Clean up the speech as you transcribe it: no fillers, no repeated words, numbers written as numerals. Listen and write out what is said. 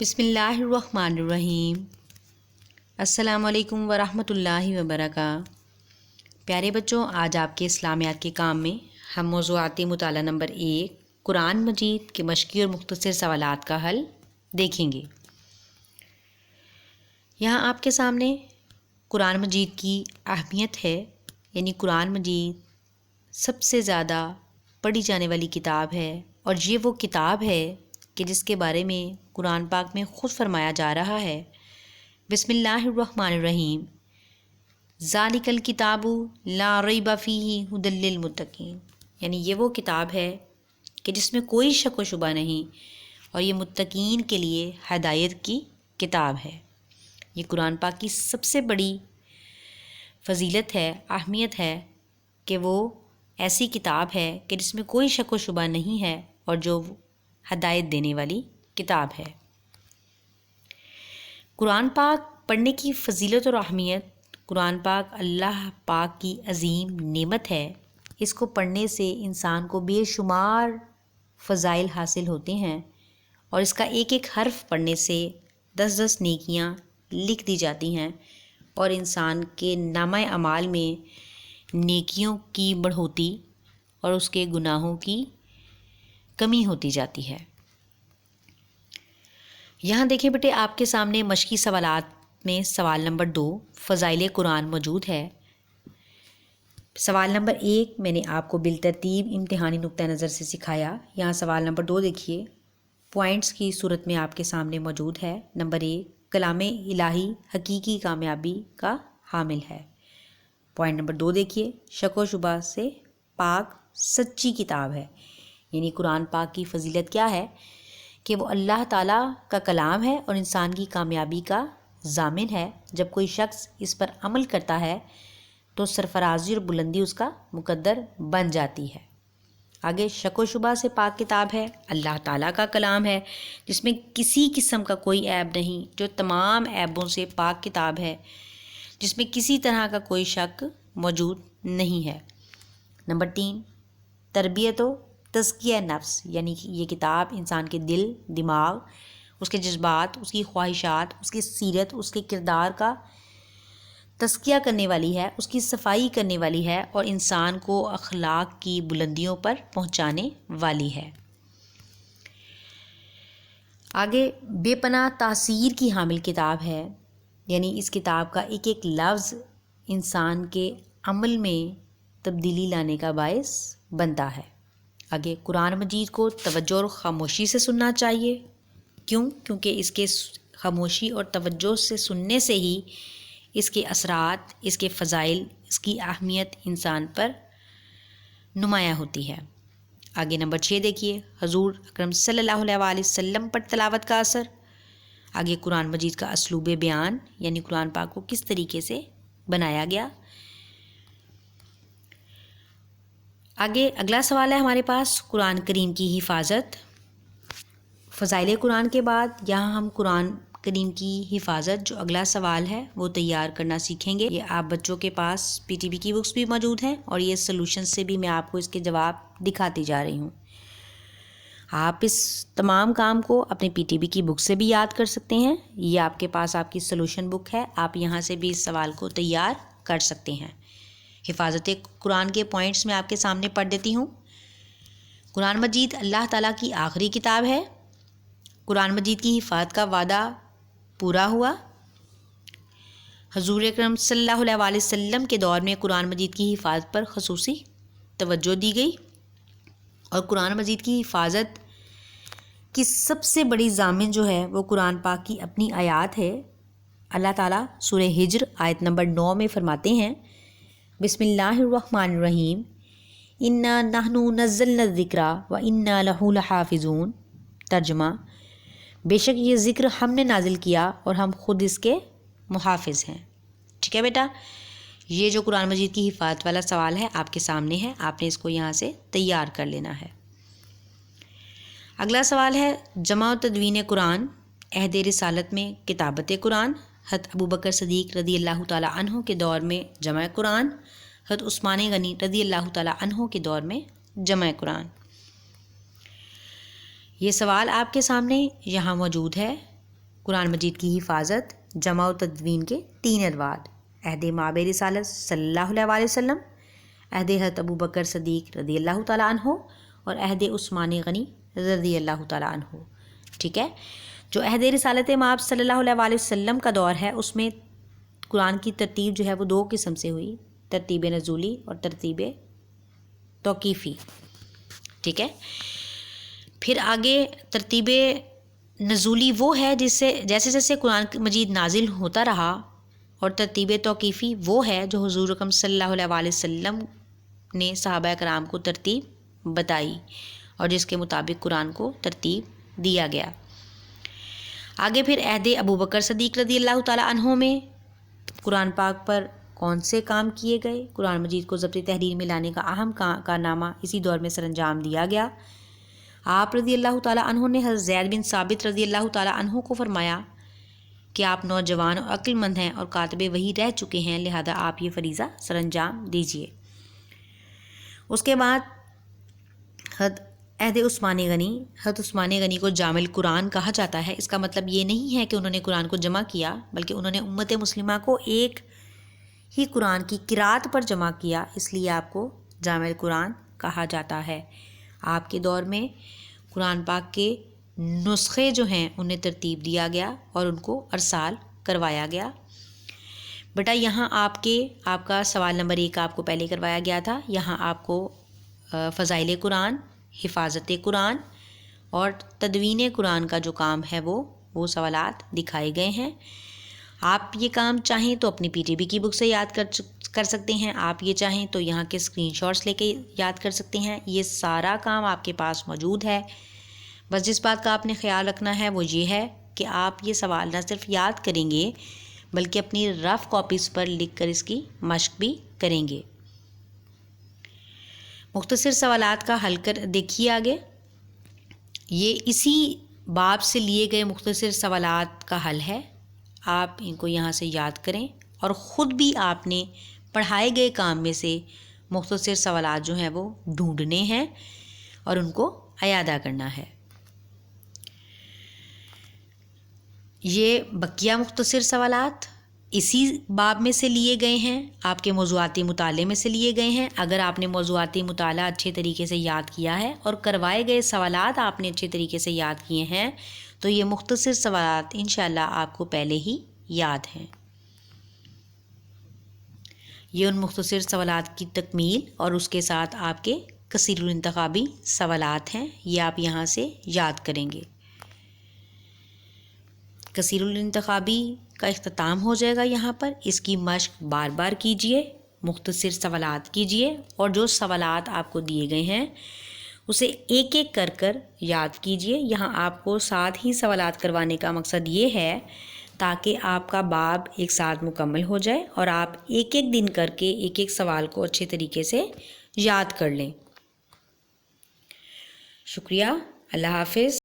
بسم اللہ الرحمن الرحیم۔ السلام علیکم ورحمۃ اللہ وبرکاتہ۔ پیارے بچوں، آج آپ کے اسلامیات کے کام میں ہم موضوعاتی مطالعہ نمبر 1 قرآن مجید کے مشقی اور مختصر سوالات کا حل دیکھیں گے۔ یہاں آپ کے سامنے قرآن مجید کی اہمیت ہے، یعنی قرآن مجید سب سے زیادہ پڑھی جانے والی کتاب ہے، اور یہ وہ کتاب ہے کہ جس کے بارے میں قرآن پاک میں خود فرمایا جا رہا ہے، بسم اللہ الرحمن الرحیم، ذالک الکتاب لا ریب فیہ ھدی للمتقین، یعنی یہ وہ کتاب ہے کہ جس میں کوئی شک و شبہ نہیں، اور یہ متقین کے لیے ہدایت کی کتاب ہے۔ یہ قرآن پاک کی سب سے بڑی فضیلت ہے، اہمیت ہے کہ وہ ایسی کتاب ہے کہ جس میں کوئی شک و شبہ نہیں ہے، اور جو ہدایت دینے والی کتاب ہے۔ قرآن پاک پڑھنے کی فضیلت اور اہمیت، قرآن پاک اللہ پاک کی عظیم نعمت ہے۔ اس کو پڑھنے سے انسان کو بے شمار فضائل حاصل ہوتے ہیں، اور اس کا ایک ایک حرف پڑھنے سے 10 نیکیاں لکھ دی جاتی ہیں، اور انسان کے نامہ اعمال میں نیکیوں کی بڑھوتی اور اس کے گناہوں کی کمی ہوتی جاتی ہے۔ یہاں دیکھیں بیٹے، آپ کے سامنے مشقی سوالات میں سوال نمبر 2 فضائل قرآن موجود ہے۔ سوال نمبر 1 میں نے آپ کو بالترتیب امتحانی نقطہ نظر سے سکھایا۔ یہاں سوال نمبر 2 دیکھیے، پوائنٹس کی صورت میں آپ کے سامنے موجود ہے۔ نمبر 1، کلام الہی حقیقی کامیابی کا حامل ہے۔ پوائنٹ نمبر 2 دیکھیے، شک و شبہ سے پاک سچی کتاب ہے، یعنی قرآن پاک کی فضیلت کیا ہے کہ وہ اللہ تعالیٰ کا کلام ہے اور انسان کی کامیابی کا ضامن ہے۔ جب کوئی شخص اس پر عمل کرتا ہے تو سرفرازی اور بلندی اس کا مقدر بن جاتی ہے۔ آگے، شک و شبہ سے پاک کتاب ہے، اللہ تعالیٰ کا کلام ہے جس میں کسی قسم کا کوئی عیب نہیں، جو تمام عیبوں سے پاک کتاب ہے، جس میں کسی طرح کا کوئی شک موجود نہیں ہے۔ نمبر 3، تربیت و تزکیہ نفس، یعنی کہ یہ کتاب انسان کے دل، دماغ، اس کے جذبات، اس کی خواہشات، اس کی سیرت، اس کے کردار کا تزکیہ کرنے والی ہے، اس کی صفائی کرنے والی ہے، اور انسان کو اخلاق کی بلندیوں پر پہنچانے والی ہے۔ آگے، بے پناہ تاثیر کی حامل کتاب ہے، یعنی اس کتاب کا ایک ایک لفظ انسان کے عمل میں تبدیلی لانے کا باعث بنتا ہے۔ آگے، قرآن مجید کو توجہ اور خاموشی سے سننا چاہیے۔ کیوں؟ کیونکہ اس کے خاموشی اور توجہ سے سننے سے ہی اس کے اثرات، اس کے فضائل، اس کی اہمیت انسان پر نمایاں ہوتی ہے۔ آگے نمبر 6 دیکھیے، حضور اکرم صلی اللہ علیہ وآلہ وسلم پر تلاوت کا اثر۔ آگے، قرآن مجید کا اسلوب بیان، یعنی قرآن پاک کو کس طریقے سے بنایا گیا۔ آگے اگلا سوال ہے ہمارے پاس، قرآن کریم کی حفاظت۔ فضائل قرآن کے بعد یہاں ہم قرآن کریم کی حفاظت، جو اگلا سوال ہے، وہ تیار کرنا سیکھیں گے۔ یہ آپ بچوں کے پاس PTB کی بکس بھی موجود ہیں، اور یہ سلوشن سے بھی میں آپ کو اس کے جواب دکھاتی جا رہی ہوں۔ آپ اس تمام کام کو اپنے PTB کی بک سے بھی یاد کر سکتے ہیں۔ یہ آپ کے پاس آپ کی سلوشن بک ہے، آپ یہاں سے بھی اس سوال کو تیار کر سکتے ہیں۔ حفاظت قرآن کے پوائنٹس میں آپ کے سامنے پڑھ دیتی ہوں۔ قرآن مجید اللہ تعالیٰ کی آخری کتاب ہے۔ قرآن مجید کی حفاظت کا وعدہ پورا ہوا۔ حضور اکرم صلی اللہ علیہ وآلہ وسلم کے دور میں قرآن مجید کی حفاظت پر خصوصی توجہ دی گئی، اور قرآن مجید کی حفاظت کی سب سے بڑی ضامن جو ہے وہ قرآن پاک کی اپنی آیات ہے۔ اللہ تعالیٰ سورہ ہجر آیت نمبر 9 میں فرماتے ہیں، بسم اللہ الرحمن الرحیم، انا نحن نزلنا الذکر وانا لہ لحافظون۔ ترجمہ، بے شک یہ ذکر ہم نے نازل کیا اور ہم خود اس کے محافظ ہیں۔ ٹھیک ہے بیٹا، یہ جو قرآن مجید کی حفاظت والا سوال ہے آپ کے سامنے ہے، آپ نے اس کو یہاں سے تیار کر لینا ہے۔ اگلا سوال ہے، جمع و تدوین قرآن، عہد رسالت میں کتابت قرآن، حضرت ابوبکر صدیق رضی اللہ تعالیٰ عنہ کے دور میں جمع قرآن، حضرت عثمان غنی رضی اللہ تعالیٰ عنہ کے دور میں جمع قرآن۔ یہ سوال آپ کے سامنے یہاں موجود ہے۔ قرآن مجید کی حفاظت، جمع و تدوین کے 3 ادوار: عہد مآب رسالت صلی اللہ علیہ وسلم، عہد حضرت ابو بکر صدیق رضی اللہ تعالیٰ عنہ، اور عہد عثمان غنی رضی اللہ تعالیٰ عنہ. ٹھیک ہے. جو عہد رسالت مآب صلی اللہ علیہ وسلم کا دور ہے اس میں قرآن کی ترتیب جو ہے وہ 2 قسم سے ہوئی: ترتیب نزولی اور ترتیب توقیفی. ٹھیک ہے. پھر آگے ترتیب نزولی وہ ہے جس سے جیسے جیسے قرآن مجید نازل ہوتا رہا، اور ترتیب توقیفی وہ ہے جو حضور اکرم صلی اللہ علیہ وسلم نے صحابہ کرام کو ترتیب بتائی اور جس کے مطابق قرآن کو ترتیب دیا گیا. آگے پھر عہد ابو بکر صدیق رضی اللہ تعالیٰ عنہ میں قرآن پاک پر کون سے کام کیے گئے؟ قرآن مجید کو ضبط تحریر میں لانے کا اہم کارنامہ اسی دور میں سر انجام دیا گیا. آپ رضی اللہ تعالیٰ عنہ نے حضرت زید بن ثابت رضی اللہ تعالیٰ عنہ کو فرمایا کہ آپ نوجوان اور عقل مند ہیں اور کاتب وحی رہ چکے ہیں، لہذا آپ یہ فریضہ سر انجام دیجیے. اس کے بعد عہد عثمان غنی. حضرت عثمان غنی کو جامع القرآن کہا جاتا ہے. اس کا مطلب یہ نہیں ہے کہ انہوں نے قرآن کو جمع کیا، بلکہ انہوں نے امت مسلمہ کو ایک ہی قرآن کی قرات پر جمع کیا، اس لیے آپ کو جامع القرآن کہا جاتا ہے. آپ کے دور میں قرآن پاک کے نسخے جو ہیں انہیں ترتیب دیا گیا اور ان کو ارسال کروایا گیا. بیٹا یہاں آپ کا سوال نمبر 1 آپ کو پہلے کروایا گیا تھا. یہاں آپ کو فضائل قرآن، حفاظت قرآن اور تدوین قرآن کا جو کام ہے وہ سوالات دکھائے گئے ہیں. آپ یہ کام چاہیں تو اپنی PTB کی بک سے یاد کر سکتے ہیں. آپ یہ چاہیں تو یہاں کے اسکرین شاٹس لے کے یاد کر سکتے ہیں. یہ سارا کام آپ کے پاس موجود ہے. بس جس بات کا آپ نے خیال رکھنا ہے وہ یہ ہے کہ آپ یہ سوال نہ صرف یاد کریں گے بلکہ اپنی رف کاپیز پر لکھ کر اس کی مشق بھی کریں گے. مختصر سوالات کا حل کر دیکھیے آگے. یہ اسی باب سے لیے گئے مختصر سوالات کا حل ہے. آپ ان کو یہاں سے یاد کریں اور خود بھی آپ نے پڑھائے گئے کام میں سے مختصر سوالات جو ہیں وہ ڈھونڈنے ہیں اور ان کو اعادہ کرنا ہے. یہ بقیہ مختصر سوالات اسی باب میں سے لیے گئے ہیں، آپ کے موضوعاتی مطالعے میں سے لیے گئے ہیں. اگر آپ نے موضوعاتی مطالعہ اچھے طریقے سے یاد کیا ہے اور کروائے گئے سوالات آپ نے اچھے طریقے سے یاد کیے ہیں تو یہ مختصر سوالات انشاءاللہ آپ کو پہلے ہی یاد ہیں. یہ ان مختصر سوالات کی تکمیل اور اس کے ساتھ آپ کے کثیر الانتخابی سوالات ہیں. یہ آپ یہاں سے یاد کریں گے. کثیر الانتخابی کا اختتام ہو جائے گا یہاں پر. اس کی مشق بار بار کیجئے، مختصر سوالات کیجئے اور جو سوالات آپ کو دیے گئے ہیں اسے ایک ایک کر یاد کیجئے. یہاں آپ کو ساتھ ہی سوالات کروانے کا مقصد یہ ہے تاکہ آپ کا باب ایک ساتھ مکمل ہو جائے اور آپ ایک ایک دن کر کے ایک ایک سوال کو اچھے طریقے سے یاد کر لیں. شکریہ. اللہ حافظ.